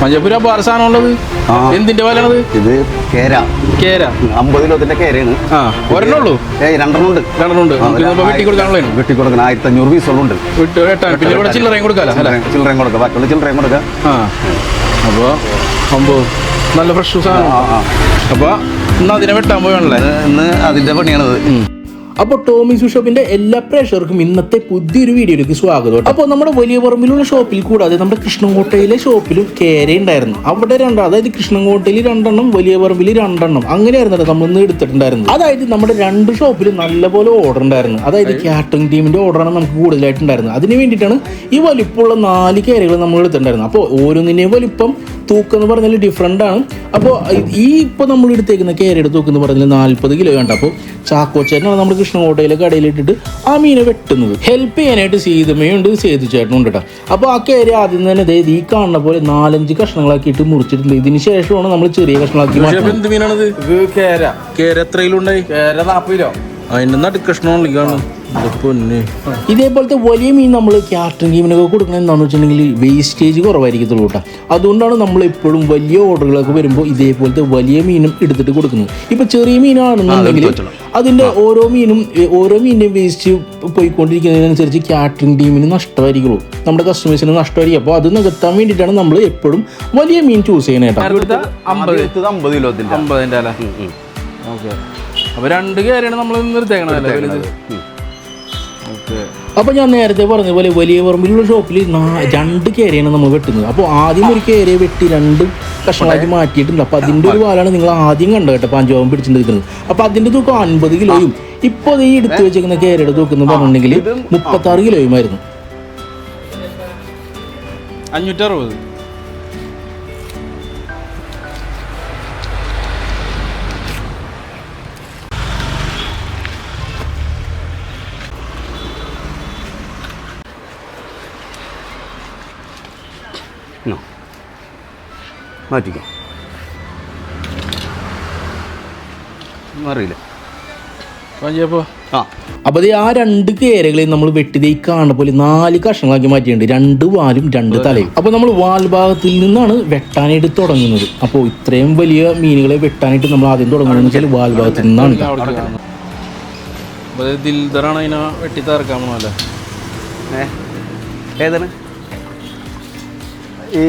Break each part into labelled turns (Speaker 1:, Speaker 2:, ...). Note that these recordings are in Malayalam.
Speaker 1: മഞ്ചപ്പൂര് അപാര സാധനം ഉള്ളത്. എന്തിന്റെ വിലയാണത്?
Speaker 2: ഇത് കേര 50 കിലോത്തിന്റെ കേരയാണ്.
Speaker 1: ഒരെണ്ണുള്ളൂ?
Speaker 2: രണ്ടെണ്ണമുണ്ട്. വെട്ടിക്കൊടുക്കണം. 1500 പീസുകളുണ്ട്.
Speaker 1: പിന്നെ ഇവിടെ ചില്ലറയും കൊടുക്കാം.
Speaker 2: ചില്ലറയും കൊടുക്കാം, ബാക്കിയുള്ള ചില്ലറയും കൊടുക്കാം.
Speaker 1: അപ്പൊ നല്ല ഫ്രഷ് സാധനം. അപ്പൊ ഇന്ന് അതിനെ വെട്ടാൻ പോയാണല്ലേ?
Speaker 2: ഇന്ന് അതിന്റെ പണിയാണത്.
Speaker 1: അപ്പോൾ ടോമീസ് ഷോപ്പിന്റെ എല്ലാ പ്രേക്ഷകർക്കും ഇന്നത്തെ പുതിയൊരു വീഡിയോയിലേക്ക് സ്വാഗതം. അപ്പോൾ നമ്മുടെ വലിയ പറമ്പിലുള്ള ഷോപ്പിൽ കൂടാതെ നമ്മുടെ കൃഷ്ണൻകോട്ടയിലെ ഷോപ്പിലും കേര ഉണ്ടായിരുന്നു. അവിടെ അതായത് കൃഷ്ണൻകോട്ടയിൽ 2 വലിയ പറമ്പിൽ 2 അങ്ങനെയായിരുന്നു നമ്മൾ ഇന്ന് എടുത്തിട്ടുണ്ടായിരുന്നത്. അതായത് നമ്മുടെ 2 ഷോപ്പിലും നല്ലപോലെ ഓർഡർ ഉണ്ടായിരുന്നു. അതായത് കാറ്ററിംഗ് ടീമിന്റെ ഓർഡറാണ് നമുക്ക് കൂടുതലായിട്ടുണ്ടായിരുന്നത്. അതിന് വേണ്ടിയിട്ടാണ് ഈ വലിപ്പമുള്ള 4 കേരകൾ നമ്മൾ എടുത്തിട്ടുണ്ടായിരുന്നത്. അപ്പോൾ ഓരോന്നിനെയും വലിപ്പം തൂക്കം എന്ന് പറഞ്ഞാൽ ഡിഫറെൻ്റ് ആണ്. അപ്പോൾ ഇപ്പോൾ നമ്മൾ എടുത്തേക്കുന്ന കേരയുടെ തൂക്കം എന്ന് പറഞ്ഞാൽ 40 കിലോ ഉണ്ട്. അപ്പോൾ ചാക്കോച്ചേട്ടനാണ് നമ്മൾ കൃഷ്ണൻകോട്ടയിലെ കടയിലിട്ടിട്ട് ആ മീനെ വെട്ടുന്നത്. ഹെൽപ്പ് ചെയ്യാനായിട്ട് സീതമ്മയുണ്ട്, സേതു ചേട്ടനുണ്ട് കേട്ടോ. അപ്പോൾ ആ കേര ആദ്യം തന്നെ ഈ കാണുന്ന പോലെ 4-5 കഷ്ണങ്ങളാക്കിയിട്ട് മുറിച്ചിട്ടുണ്ട്. ഇതിന് ശേഷമാണ് നമ്മൾ ചെറിയ കഷ്ണങ്ങളാക്കി മാറ്റുന്നത്. എന്ത് മീനാണത്? കേര എത്രയിലുണ്ടായി? കേര 40 കിലോ. അതിൻ്റെ നടുക്കഷ്ണമാണ് കാണുന്നത്. ഇതേപോലത്തെ വലിയ മീൻ നമ്മൾ കാറ്ററിംഗ് ടീമിനൊക്കെ കൊടുക്കുന്നത് എന്താണെന്ന് വെച്ചിട്ടുണ്ടെങ്കിൽ വേസ്റ്റേജ് കുറവായിരിക്കത്തുള്ളൂ കേട്ടോ. അതുകൊണ്ടാണ് നമ്മൾ എപ്പോഴും വലിയ ഓർഡറുകളൊക്കെ വരുമ്പോൾ ഇതേപോലത്തെ വലിയ മീനും എടുത്തിട്ട് കൊടുക്കുന്നത്. ഇപ്പൊ ചെറിയ മീനാണെന്നുണ്ടെങ്കിൽ അതിന്റെ ഓരോ മീനിന്റെ വേസ്റ്റ് പോയിക്കൊണ്ടിരിക്കുന്നതിനനുസരിച്ച് കാറ്ററിംഗ് ടീമിന് നഷ്ടമായിരിക്കുള്ളൂ, നമ്മുടെ കസ്റ്റമേഴ്സിന് നഷ്ടമായിരിക്കും. അപ്പോൾ അത് നികത്താൻ വേണ്ടിയിട്ടാണ് നമ്മൾ എപ്പോഴും വലിയ മീൻ ചൂസ് ചെയ്യണേ കേട്ടോ.
Speaker 2: 50 കിലോത്തിന്റെ.
Speaker 1: അപ്പൊ 2 കേരയാണ് നമ്മൾ നിർത്തേക്കണത്. അപ്പോൾ ഞാൻ നേരത്തെ പറഞ്ഞ പോലെ വലിയ പറമ്പിലുള്ള ഷോപ്പിൽ 2 കേരയാണ് നമ്മൾ വെട്ടുന്നത്. അപ്പോൾ ആദ്യം ഒരു കേരയെ വെട്ടി 2 കഷ്ണങ്ങളാക്കി മാറ്റിയിട്ടുണ്ട്. അപ്പോൾ അതിൻ്റെ ഒരു വാലാണ് നിങ്ങൾ ആദ്യം കണ്ടത് കേട്ടോ, പാഞ്ചോപം പിടിച്ചിരിക്കുന്നത്. അപ്പോൾ അതിൻ്റെ തൂക്കം 50 കിലോയും ഇപ്പോൾ ഈ എടുത്തു വെച്ചേക്കുന്ന കേരയുടെ തൂക്കം എന്ന് പറഞ്ഞിട്ടുണ്ടെങ്കിൽ 36 കിലോയുമായിരുന്നു. 560.
Speaker 2: മാറ്റിക്കോ, അറിയില്ല.
Speaker 1: അപ്പോൾ ആ 2 കേരകളെയും നമ്മൾ വെട്ടിതേ കാണുന്ന പോലെ 4 കഷ്ണങ്ങളാക്കി മാറ്റിയിട്ടുണ്ട്. 2 വാലും 2 തലയും. അപ്പോൾ നമ്മൾ വാൽ ഭാഗത്തിൽ നിന്നാണ് വെട്ടാനായിട്ട് തുടങ്ങുന്നത്. അപ്പോൾ ഇത്രയും വലിയ മീനുകളെ വെട്ടാനായിട്ട് നമ്മൾ ആദ്യം തുടങ്ങുന്നത് വെച്ചാൽ വാൽ ഭാഗത്തിൽ നിന്നാണ്. ദിൽദറാണ് അതിനെ വെട്ടി തറക്കാൻ പോകണല്ലേ?
Speaker 2: ഏതാണ് ഈ?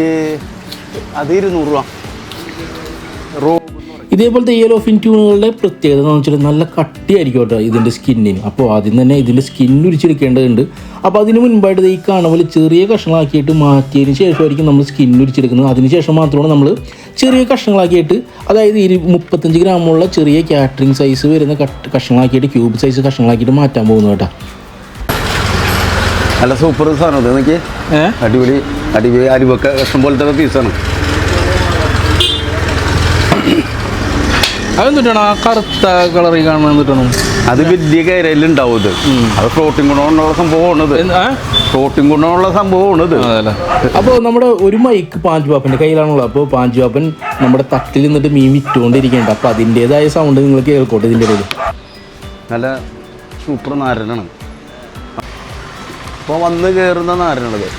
Speaker 2: അത് 200 രൂപ.
Speaker 1: ഇതേപോലത്തെ യെലോഫിൻ ട്യൂണുകളുടെ പ്രത്യേകത എന്ന് വെച്ചാൽ നല്ല കട്ടിയായിരിക്കും കേട്ടോ ഇതിൻ്റെ സ്കിന്നിന്. അപ്പോൾ ആദ്യം തന്നെ ഇതിൻ്റെ സ്കിൻ ഉരിച്ചെടുക്കേണ്ടതുണ്ട്. അപ്പോൾ അതിന് മുൻപായിട്ട് ഈ കാണുന്ന പോലെ ചെറിയ കഷ്ണങ്ങളാക്കിയിട്ട് മാറ്റിയതിന് ശേഷമായിരിക്കും നമ്മൾ സ്കിൻ ഉരിച്ചെടുക്കുന്നത്. അതിനുശേഷം മാത്രമാണ് നമ്മൾ ചെറിയ കഷ്ണങ്ങളാക്കിയിട്ട്, അതായത് 35 ഗ്രാമുള്ള ചെറിയ കാറ്ററിംഗ് സൈസ് വരുന്ന കഷ്ണങ്ങളാക്കിയിട്ട് ക്യൂബ് സൈസ് കഷ്ണങ്ങളാക്കിയിട്ട് മാറ്റാൻ പോകുന്നത് കേട്ടോ.
Speaker 2: നല്ല സൂപ്പർ സാധനം ഇത്. എനിക്ക് അടിപൊളി അരിവക്ക കഷ്ണം പോലത്തെ പീസാണ്.
Speaker 1: അതെന്തിട്ടാണ് ആ കറുത്ത കളറിൽ കാണുന്ന?
Speaker 2: അത് വലിയ കരയിലുണ്ടാവും. ഇത് അത് ഫ്ലോട്ടിംഗ് ഗുണമുള്ള സംഭവമാണിത്. ഫ്ലോട്ടിംഗ് ഗുണമുള്ള സംഭവമാണിത്.
Speaker 1: അപ്പോൾ നമ്മുടെ ഒരു മൈക്ക് പാഞ്ചുപാപ്പൻ്റെ കയ്യിലാണുള്ളത്. അപ്പോൾ പാഞ്ചുപാപ്പൻ നമ്മുടെ തട്ടിൽ നിന്നിട്ട് മീൻ വിറ്റുകൊണ്ടിരിക്കുന്നുണ്ട്. അപ്പോൾ അതിൻ്റെതായ സൗണ്ട് നിങ്ങൾ കേൾക്കോട്ടെ. ഇതിൻ്റെ ഇടയിൽ
Speaker 2: നല്ല സൂപ്പർ നാരനാണ്. അപ്പോൾ വന്ന് കയറുന്ന നാരനാണത്.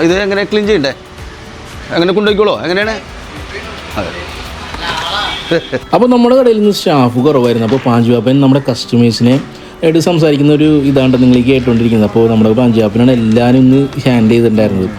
Speaker 2: ഇത് എങ്ങനെ ക്ലീൻ ചെയ്യണ്ടേ? എങ്ങനെ കൊണ്ടുപോയിക്കോളൂ? എങ്ങനെയാണ്?
Speaker 1: അപ്പോൾ നമ്മുടെ കടയിൽ നിന്ന് സ്റ്റാഫ് കുറവായിരുന്നു. അപ്പോൾ പാഞ്ചുപാപ്പൻ നമ്മുടെ കസ്റ്റമേഴ്സിനെ ആയിട്ട് സംസാരിക്കുന്ന ഒരു ഇതാണ്ട് നിങ്ങൾ കേട്ടുകൊണ്ടിരിക്കുന്നത്. അപ്പോൾ നമ്മുടെ പാഞ്ചുപാപ്പനാണ് എല്ലാവരും ഒന്ന് ഹാൻഡിൽ ചെയ്തിട്ടുണ്ടായിരുന്നത്.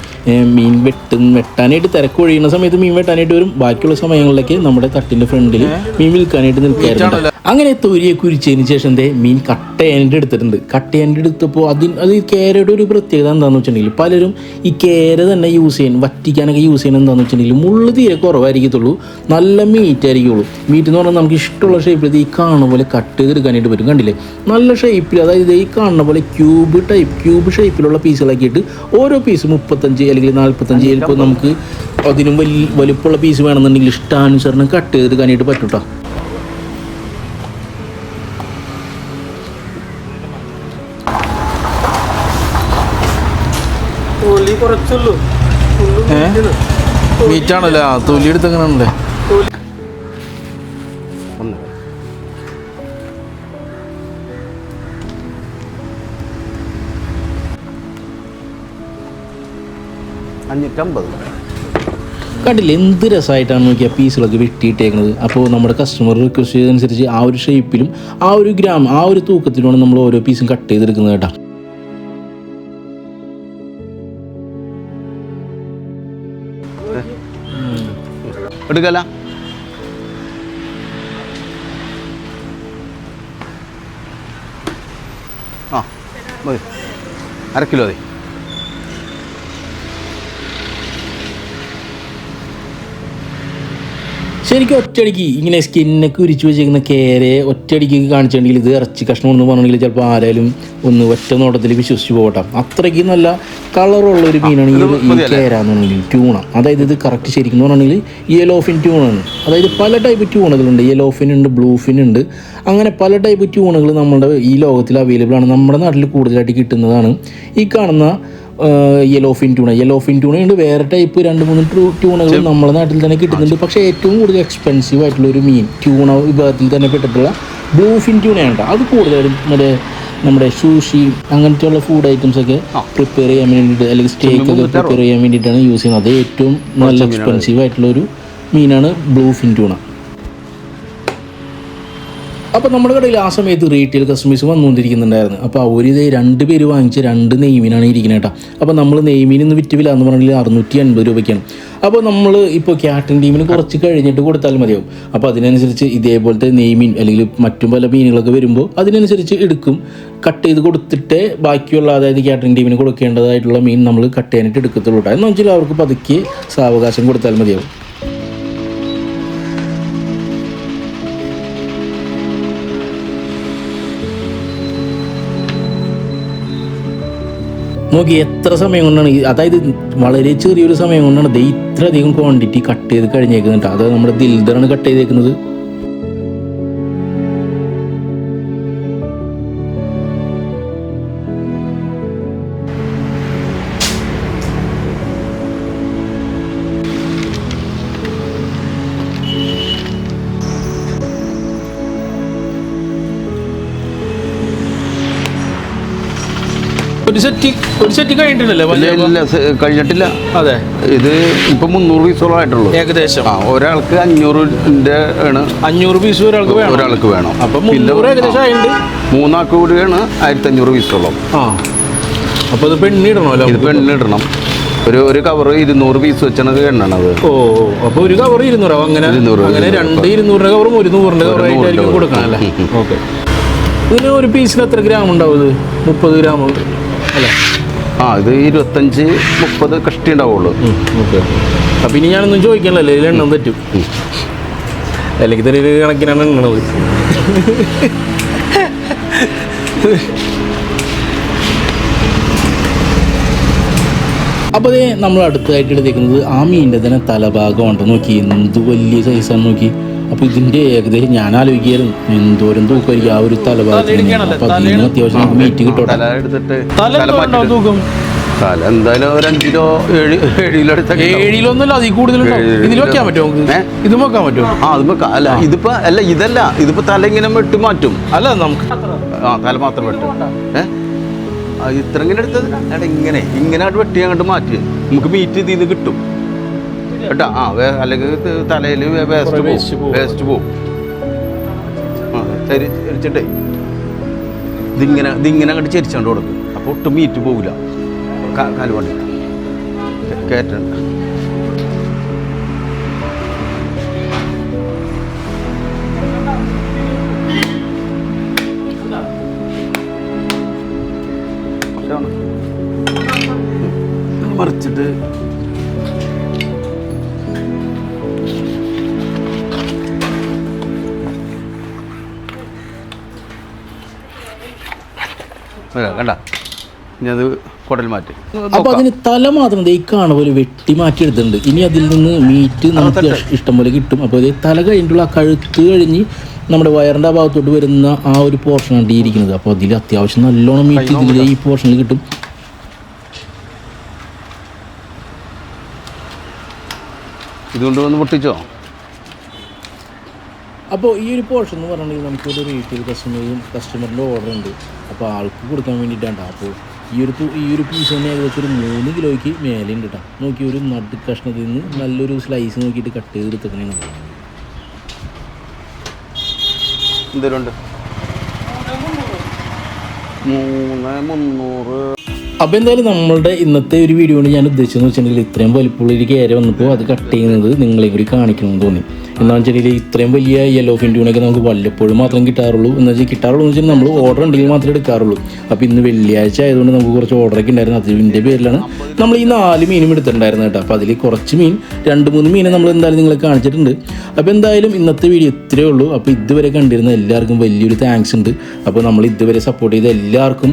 Speaker 1: മീൻ വെട്ടാനായിട്ട് തിരക്ക് ഒഴിയുന്ന സമയത്ത് മീൻ വെട്ടാനായിട്ട് വരും. ബാക്കിയുള്ള സമയങ്ങളിലേക്ക് നമ്മുടെ തട്ടിൻ്റെ ഫ്രണ്ടിൽ മീൻ വിൽക്കാനായിട്ട് നിൽക്കാറുണ്ട്. അങ്ങനെ തൊരിയെ കുരിച്ചതിന് ശേഷം മീൻ കട്ട് ചെയ്യാനായിട്ട് എടുത്തിട്ടുണ്ട്. കട്ട് ചെയ്യാനായിട്ട് എടുത്തപ്പോൾ അത് കേരയുടെ ഒരു പ്രത്യേകത എന്താണെന്ന് വെച്ചിട്ടുണ്ടെങ്കിൽ പലരും ഈ കേര തന്നെ യൂസ് ചെയ്യാൻ, വറ്റിക്കാനൊക്കെ യൂസ് ചെയ്യുന്നത് എന്താണെന്ന് വെച്ചിട്ടുണ്ടെങ്കിൽ മുള്ളു തീരെ കുറവായിരിക്കത്തുള്ളൂ, നല്ല മീറ്റ് ആയിരിക്കുള്ളൂ. മീറ്റ് എന്ന് പറഞ്ഞാൽ നമുക്ക് ഇഷ്ടമുള്ള ഷേപ്പിൽ ഈ കാണുന്ന പോലെ കട്ട് ചെയ്തെടുക്കാനായിട്ട് പറ്റും. കണ്ടില്ലേ, നല്ല ഷേപ്പിൽ, അതായത് ഈ കാണുന്ന പോലെ ക്യൂബ് ഷേപ്പിലുള്ള പീസുകളാക്കിയിട്ട് ഓരോ പീസ് 35 അല്ലെങ്കിൽ 45 ചിലപ്പോൾ നമുക്ക് അതിനും വലുപ്പമുള്ള പീസ് വേണമെന്നുണ്ടെങ്കിൽ ഇഷ്ടാനുസരണം കട്ട് ചെയ്തെടുക്കാനായിട്ട് പറ്റും കേട്ടോ. മീറ്റാണല്ലേ? തൊലി എടുത്തെങ്ങനെയാണല്ലേ?
Speaker 2: 550.
Speaker 1: കണ്ടില്ല എന്ത് രസമായിട്ടാണ് നോക്കിയാൽ പീസുകളൊക്കെ വെട്ടിയിട്ടേക്കുന്നത്. അപ്പോൾ നമ്മുടെ കസ്റ്റമർ റിക്വസ്റ്റ് ചെയ്തതനുസരിച്ച് ആ ഒരു ഷേപ്പിലും ആ ഒരു ഗ്രാം ആ ഒരു തൂക്കത്തിലുമാണ് നമ്മൾ ഓരോ പീസും കട്ട് ചെയ്തെടുക്കുന്നത് കേട്ടോ.
Speaker 2: എടുക്കല ആ മതി, 1/2 കിലോ മതി.
Speaker 1: ശരിക്കും ഒറ്റയടിക്ക് ഇങ്ങനെ സ്കിന്നൊക്കെ ഉരിച്ചു വെച്ചേക്കുന്ന കേരയെ ഒറ്റയടിക്ക് കാണിച്ചിട്ടുണ്ടെങ്കിൽ ഇത് ഇറച്ചി കഷ്ണം എന്ന് പറഞ്ഞെങ്കിൽ ചിലപ്പോൾ ആരായാലും ഒന്ന് ഒറ്റ നോട്ടത്തിൽ വിശ്വസിച്ച് പോകട്ടെ. അത്രയ്ക്ക് നല്ല കളറുള്ള ഒരു മീനാണ് ഈ കേര എന്നുണ്ടെങ്കിൽ ട്യൂണ. അതായത് ഇത് കറക്റ്റ് ശരിക്കും എന്ന് പറഞ്ഞിട്ടുണ്ടെങ്കിൽ യെലോഫിൻ ട്യൂണാണ്. അതായത് പല ടൈപ്പ് ട്യൂണുകളുണ്ട്. യെലോഫിൻ ഉണ്ട്, ബ്ലൂഫിൻ ഉണ്ട്, അങ്ങനെ പല ടൈപ്പ് ട്യൂണുകൾ നമ്മുടെ ഈ ലോകത്തിൽ അവൈലബിൾ ആണ്. നമ്മുടെ നാട്ടിൽ കൂടുതലായിട്ട് കിട്ടുന്നതാണ് ഈ കാണുന്ന യെലോഫിൻ ട്യൂണയുണ്ട്. വേറെ ടൈപ്പ് 2-3 ട്യൂണകൾ നമ്മുടെ നാട്ടിൽ തന്നെ കിട്ടുന്നുണ്ട്. പക്ഷേ ഏറ്റവും കൂടുതൽ എക്സ്പെൻസീവ് ആയിട്ടുള്ള ഒരു മീൻ ട്യൂണ വിഭാഗത്തിൽ തന്നെ പെട്ടിട്ടുള്ള ബ്ലൂഫിൻ ട്യൂണയുണ്ട്. അത് കൂടുതലും നമ്മുടെ സൂഷി അങ്ങനത്തെയുള്ള ഫുഡ് ഐറ്റംസ് ഒക്കെ പ്രിപ്പയർ ചെയ്യാൻ വേണ്ടിയിട്ട് അല്ലെങ്കിൽ സ്റ്റേക്ക് ഒക്കെ പ്രിപ്പയർ ചെയ്യാൻ വേണ്ടിയിട്ടാണ് യൂസ് ചെയ്യുന്നത്. അത് ഏറ്റവും നല്ല എക്സ്പെൻസീവ് ആയിട്ടുള്ള ഒരു മീനാണ് ബ്ലൂഫിൻ ട്യൂണ. അപ്പോൾ നമ്മുടെ കടയിൽ ആ സമയത്ത് റീറ്റെയിൽ കസ്റ്റമേഴ്സ് വന്നുകൊണ്ടിരിക്കുന്നുണ്ടായിരുന്നു. അപ്പോൾ അവർ ഇതേ 2 പേര് വാങ്ങിച്ച 2 നെയ്മീനാണ് ഇരിക്കുന്നത് കേട്ടോ. അപ്പോൾ നമ്മൾ നെയ്മീനൊന്നും വിറ്റില്ല എന്ന് പറഞ്ഞാൽ 680 രൂപയ്ക്കാണ്. അപ്പോൾ നമ്മൾ ഇപ്പോൾ കാറ്ററിംഗ് ടീമിന് കുറച്ച് കഴിഞ്ഞിട്ട് കൊടുത്താൽ മതിയാവും. അപ്പോൾ അതിനനുസരിച്ച് ഇതേപോലത്തെ നെയ്മീൻ അല്ലെങ്കിൽ മറ്റും പല മീനുകളൊക്കെ വരുമ്പോൾ അതിനനുസരിച്ച് എടുക്കും. കട്ട് ചെയ്ത് കൊടുത്തിട്ട് ബാക്കിയുള്ള അതായത് കാറ്ററിംഗ് ടീമിന് കൊടുക്കേണ്ടതായിട്ടുള്ള മീൻ നമ്മൾ കട്ട് ചെയ്യാനായിട്ട് എടുക്കത്തുള്ളൂ കേട്ടോ. എന്ന് വെച്ചാൽ അവർക്ക് പതുക്കെ സാവകാശം കൊടുത്താൽ മതിയാവും. നോക്കി എത്ര സമയം കൊണ്ടാണ് അതായത് വളരെ ചെറിയൊരു സമയം കൊണ്ടാണ് ഇത് ഇത്രയധികം ക്വാണ്ടിറ്റി കട്ട് ചെയ്ത് കഴിഞ്ഞേക്കുന്നുണ്ട്. അത് നമ്മുടെ ദിൽദറാണ് കട്ട് ചെയ്തേക്കുന്നത്. ഒരു സെറ്റ് കഴിഞ്ഞിട്ടില്ലല്ലേ?
Speaker 2: കഴിഞ്ഞിട്ടില്ല.
Speaker 1: അതെ,
Speaker 2: ഇത് ഇപ്പൊ 300 പീസോളം ആയിട്ടുള്ളൂ ഏകദേശം. ഒരാൾക്ക് 500 ആണ്. 500 പീസ് ഒരാൾക്ക് വേണം. അപ്പൊ 300 ഏകദേശം ആയിട്ടുണ്ട്. 3 ആൾക്ക് കൂടിയാണ് 1500 പീസോളം.
Speaker 1: അപ്പൊ ഇത് പെണ്ണിടണമല്ലോ.
Speaker 2: ഇത് പെണ്ണിടണം. ഒരു കവർ 200 പീസ് വെച്ചാണ് എണ്ണണത്.
Speaker 1: അപ്പൊ ഒരു കവർ 200 അങ്ങനെ 2 200 കവറും 100 കവറായിട്ട് കൊടുക്കണം അല്ലേ? ഓക്കെ. ഇതിന് ഒരു പീസിന് എത്ര ഗ്രാം ഉണ്ടാവും? ഇത് 30 ഗ്രാം അല്ലേ?
Speaker 2: ഇത് 25-30 കഷ്ടി ഉണ്ടാവുള്ളൂ.
Speaker 1: ഓക്കെ. അപ്പം ഇനി ഞാനൊന്നും ചോദിക്കണല്ലോ, ഇതിൽ എണ്ണം തെറ്റും അല്ലെങ്കിൽ തന്നെ ഒരു കണക്കിനാണ് എണ്ണണത്. അപ്പോൾ അതേ നമ്മൾ അടുത്തതായിട്ട് എടുത്തേക്കുന്നത് ആ മീനിൻ്റെ തന്നെ തലഭാഗമുണ്ട്. നോക്കി എന്ത് വലിയ സൈസാണ് നോക്കി. അപ്പോൾ ഇതിൻ്റെ ഏകദേശം ഞാൻ ആലോചിക്കായിരുന്നു എന്തോരം തൂക്കമായിരിക്കും ആ ഒരു തലഭാഗത്തിന്. അപ്പോൾ അതിന് അത്യാവശ്യം നമുക്ക് മീറ്റ് കിട്ടും.
Speaker 2: തല തൂക്കം തല എന്തായാലും ഒരു 5 കിലോ 7 കിലോ എടുത്തൊക്കെ. 7 കിലോ ഒന്നുമല്ല, അതിൽ കൂടുതൽ ഇതിൽ വെക്കാൻ പറ്റുമോ? ഇത് വെക്കാൻ പറ്റുമോ? അത് വെക്കാം. അല്ല ഇതിപ്പോ അല്ല ഇതല്ല, ഇതിപ്പോ തല ഇങ്ങനെ വെട്ടി മാറ്റും. അല്ല നമുക്ക് തല മാത്രം വെട്ടും. ഇത്ര ഇങ്ങനെ എടുത്തത് ഇങ്ങനെ വെട്ടി അങ്ങോട്ട് മാറ്റി നമുക്ക് മീറ്റ് ഇതിൽ കിട്ടും കേട്ടോ. അല്ലെങ്കിൽ തലയിൽ വേസ്റ്റ് പോവും. ചരിച്ചിട്ടേ ഇതിങ്ങനെ അങ്ങോട്ട് ചരിച്ചോണ്ട് കൊടുക്കും. അപ്പോൾ ഒട്ടും മീറ്റ് പോവില്ല. കാലുകൊണ്ട് കയറ്റണ്ട. മറിച്ചിട്ട് കണ്ട ഇനി അത് കുടൽ മാറ്റി.
Speaker 1: അപ്പോൾ അതിന് തല മാത്രം ഈ കാണുന്ന പോലെ വെട്ടി മാറ്റി എടുത്തിട്ടുണ്ട്. ഇനി അതിൽ നിന്ന് മീറ്റ് നമുക്ക് ഇഷ്ടം പോലെ കിട്ടും. അപ്പോൾ ഇത് തല കഴിഞ്ഞിട്ടുള്ള കഴുത്ത് കഴിഞ്ഞ് നമ്മുടെ വയറിൻ്റെ ആ ഭാഗത്തോട്ട് വരുന്ന ആ ഒരു പോർഷനാണ് ഈ ഇരിക്കുന്നത്. അപ്പോൾ അതിൽ അത്യാവശ്യം നല്ലോണം മീറ്റ് ഇതിൽ ഈ പോർഷനിൽ കിട്ടും.
Speaker 2: ഇതുകൊണ്ട് വന്ന് പൊട്ടിച്ചോ.
Speaker 1: അപ്പോൾ ഈ ഒരു പോർഷൻ എന്ന് പറഞ്ഞിട്ടുണ്ടെങ്കിൽ നമുക്കൊരു റീറ്റെയിൽ കസ്റ്റമറിൻ്റെ ഓർഡർ ഉണ്ട്. അപ്പോൾ ആൾക്ക് കൊടുക്കാൻ വേണ്ടിയിട്ടാണ്. അപ്പോൾ ഈ ഒരു പീസ് തന്നെ ഏകദേശം ഒരു 3 കിലോയ്ക്ക് മേലെ ഉണ്ട് കേട്ടോ. നോക്കി ഒരു നടു കഷ്ണത്തിൽ നിന്ന് നല്ലൊരു സ്ലൈസ് നോക്കിയിട്ട് കട്ട് ചെയ്തെടുത്തക്കണേണ്.
Speaker 2: എന്തേലുണ്ട് 300.
Speaker 1: അപ്പോൾ എന്തായാലും നമ്മളുടെ ഇന്നത്തെ ഒരു വീഡിയോ കൊണ്ട് ഞാൻ ഉദ്ദേശിച്ചെന്ന് വെച്ചിട്ടുണ്ടെങ്കിൽ ഇത്രയും വലിപ്പമുള്ള ഒരു കേര വന്നപ്പോൾ അത് കട്ട് ചെയ്യുന്നത് നിങ്ങളെ കൂടി കാണിക്കണമെന്ന് തോന്നി. എന്താണെന്ന് വെച്ചിട്ടുണ്ടെങ്കിൽ ഇത്രയും വലിയ യെല്ലോ ഫിൻ ട്യൂണൊക്കെ നമുക്ക് വല്ലപ്പോഴും മാത്രം കിട്ടാറുള്ളൂ. എന്ന് വെച്ചാൽ നമ്മൾ ഓർഡർ ഉണ്ടെങ്കിൽ മാത്രമേ എടുക്കാറുള്ളൂ. അപ്പോൾ ഇന്ന് വെള്ളിയാഴ്ച ആയതുകൊണ്ട് നമുക്ക് കുറച്ച് ഓർഡറൊക്കെ ഉണ്ടായിരുന്നു. അതിൻ്റെ പേരിലാണ് നമ്മൾ ഈ 4 മീനും എടുത്തിട്ടുണ്ടായിരുന്നത് കേട്ടോ. അപ്പോൾ അതിൽ കുറച്ച് മീൻ 2-3 മീനെ നമ്മൾ എന്തായാലും നിങ്ങളെ കാണിച്ചിട്ടുണ്ട്. അപ്പോൾ എന്തായാലും ഇന്നത്തെ വീഡിയോ ഇത്രയേ ഉള്ളൂ. അപ്പോൾ ഇതുവരെ കണ്ടിരുന്ന എല്ലാവർക്കും വലിയൊരു താങ്ക്സ് ഉണ്ട്. അപ്പോൾ നമ്മൾ ഇതുവരെ സപ്പോർട്ട് ചെയ്ത എല്ലാവർക്കും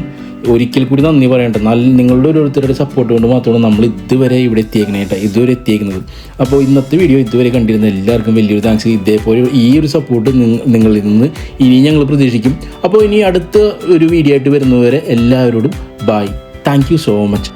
Speaker 1: ഒരിക്കൽ കൂടി നന്ദി പറയണ്ട. നിങ്ങളുടെ ഓരോരുത്തരുടെ സപ്പോർട്ട് കൊണ്ട് മാത്രമാണ് നമ്മൾ ഇതുവരെ ഇവിടെ എത്തിയേക്കുന്നത്. അപ്പോൾ ഇന്നത്തെ വീഡിയോ ഇതുവരെ കണ്ടിരുന്ന എല്ലാവർക്കും വലിയൊരു താങ്ക്സ്. ഇതേപോലെ ഈ ഒരു സപ്പോർട്ട് നിങ്ങളിൽ നിന്ന് ഇനി ഞങ്ങൾ പ്രതീക്ഷിക്കും. അപ്പോൾ ഇനി അടുത്ത ഒരു വീഡിയോ ആയിട്ട് വരുന്നവരെ എല്ലാവരോടും bye. Thank you so much.